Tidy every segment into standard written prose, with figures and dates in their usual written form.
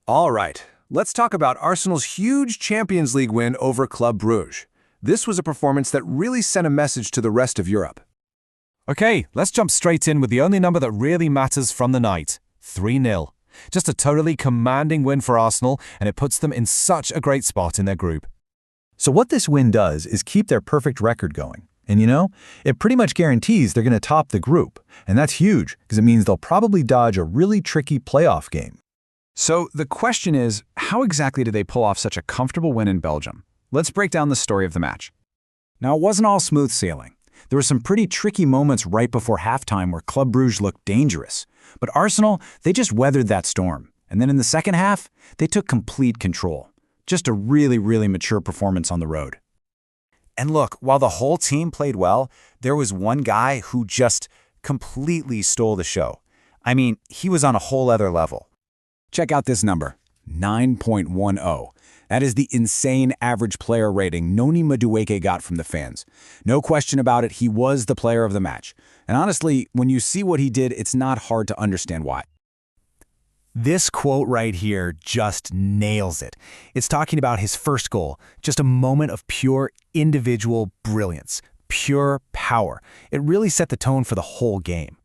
All right, let's talk about Arsenal's huge Champions League win over Club Brugge. This was a performance that really sent a message to the rest of Europe. Okay, let's jump straight in with the only number that really matters from the night, 3-0. Just a totally commanding win for Arsenal, and it puts them in such a great spot in their group. So what this win does is keep their perfect record going. And it pretty much guarantees they're going to top the group. And that's huge, because it means they'll probably dodge a really tricky playoff game. So the question is, how exactly did they pull off such a comfortable win in Belgium? Let's break down the story of the match. Now, it wasn't all smooth sailing. There were some pretty tricky moments right before halftime where Club Brugge looked dangerous. But Arsenal, they just weathered that storm. And then in the second half, they took complete control. Just a really, really mature performance on the road. And look, while the whole team played well, there was one guy who just completely stole the show. I mean, he was on a whole other level. Check out this number, 9.10. That is the insane average player rating Noni Madueke got from the fans. No question about it, he was the player of the match. And honestly, when you see what he did, it's not hard to understand why. This quote right here just nails it. It's talking about his first goal, just a moment of pure individual brilliance, pure power. It really set the tone for the whole game.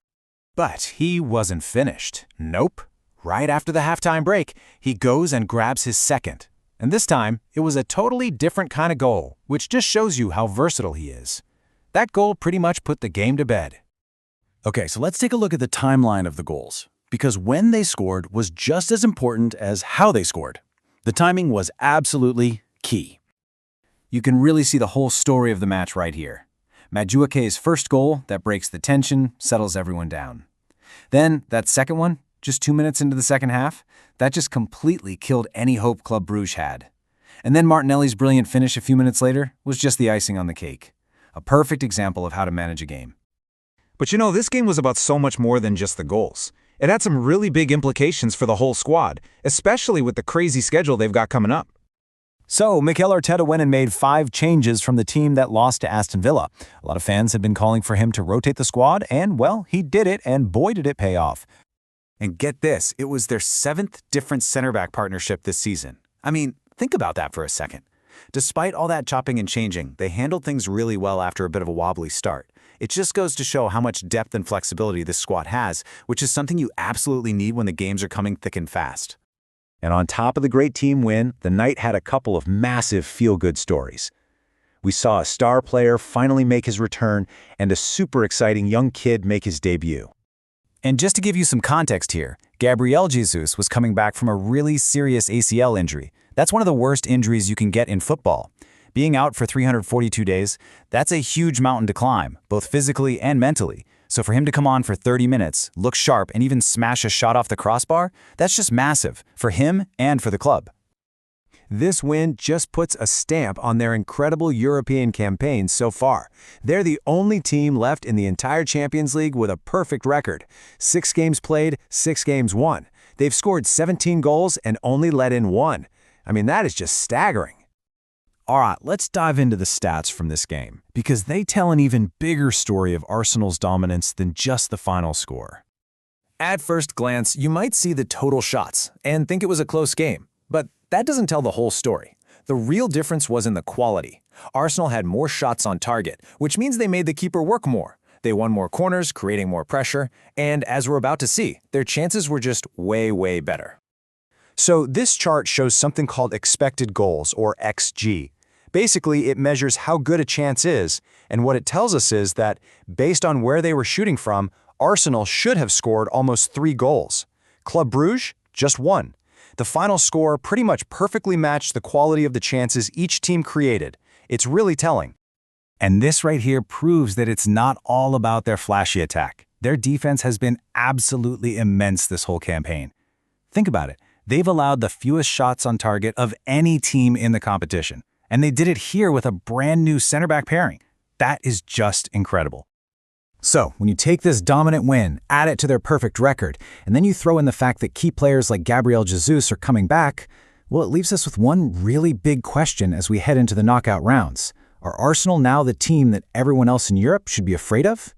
But he wasn't finished. Nope. Right after the halftime break, he goes and grabs his second. And this time, it was a totally different kind of goal, which just shows you how versatile he is. That goal pretty much put the game to bed. Okay, so let's take a look at the timeline of the goals, because when they scored was just as important as how they scored. The timing was absolutely key. You can really see the whole story of the match right here. Madueke's first goal that breaks the tension, settles everyone down. Then, that second one, just 2 minutes into the second half, that just completely killed any hope Club Brugge had. And then Martinelli's brilliant finish a few minutes later was just the icing on the cake. A perfect example of how to manage a game. But this game was about so much more than just the goals. It had some really big implications for the whole squad, especially with the crazy schedule they've got coming up. So, Mikel Arteta went and made 5 changes from the team that lost to Aston Villa. A lot of fans had been calling for him to rotate the squad, and, well, he did it, and boy did it pay off. And get this, it was their 7th different center-back partnership this season. I mean, think about that for a second. Despite all that chopping and changing, they handled things really well after a bit of a wobbly start. It just goes to show how much depth and flexibility this squad has, which is something you absolutely need when the games are coming thick and fast. And on top of the great team win, the night had a couple of massive feel-good stories. We saw a star player finally make his return and a super exciting young kid make his debut. And just to give you some context here, Gabriel Jesus was coming back from a really serious ACL injury. That's one of the worst injuries you can get in football. Being out for 342 days, that's a huge mountain to climb, both physically and mentally. So for him to come on for 30 minutes, look sharp, and even smash a shot off the crossbar, that's just massive for him and for the club. This win just puts a stamp on their incredible European campaign so far. They're the only team left in the entire Champions League with a perfect record. 6 games played, 6 games won. They've scored 17 goals and only let in 1. I mean, that is just staggering. All right, let's dive into the stats from this game, because they tell an even bigger story of Arsenal's dominance than just the final score. At first glance, you might see the total shots and think it was a close game, but that doesn't tell the whole story. The real difference was in the quality. Arsenal had more shots on target, which means they made the keeper work more. They won more corners, creating more pressure, and as we're about to see, their chances were just way, way better. So this chart shows something called expected goals, or XG. Basically, it measures how good a chance is, and what it tells us is that, based on where they were shooting from, Arsenal should have scored almost 3 goals. Club Brugge, just 1. The final score pretty much perfectly matched the quality of the chances each team created. It's really telling. And this right here proves that it's not all about their flashy attack. Their defense has been absolutely immense this whole campaign. Think about it. They've allowed the fewest shots on target of any team in the competition. And they did it here with a brand new center-back pairing. That is just incredible. So, when you take this dominant win, add it to their perfect record, and then you throw in the fact that key players like Gabriel Jesus are coming back, well, it leaves us with one really big question as we head into the knockout rounds. Are Arsenal now the team that everyone else in Europe should be afraid of?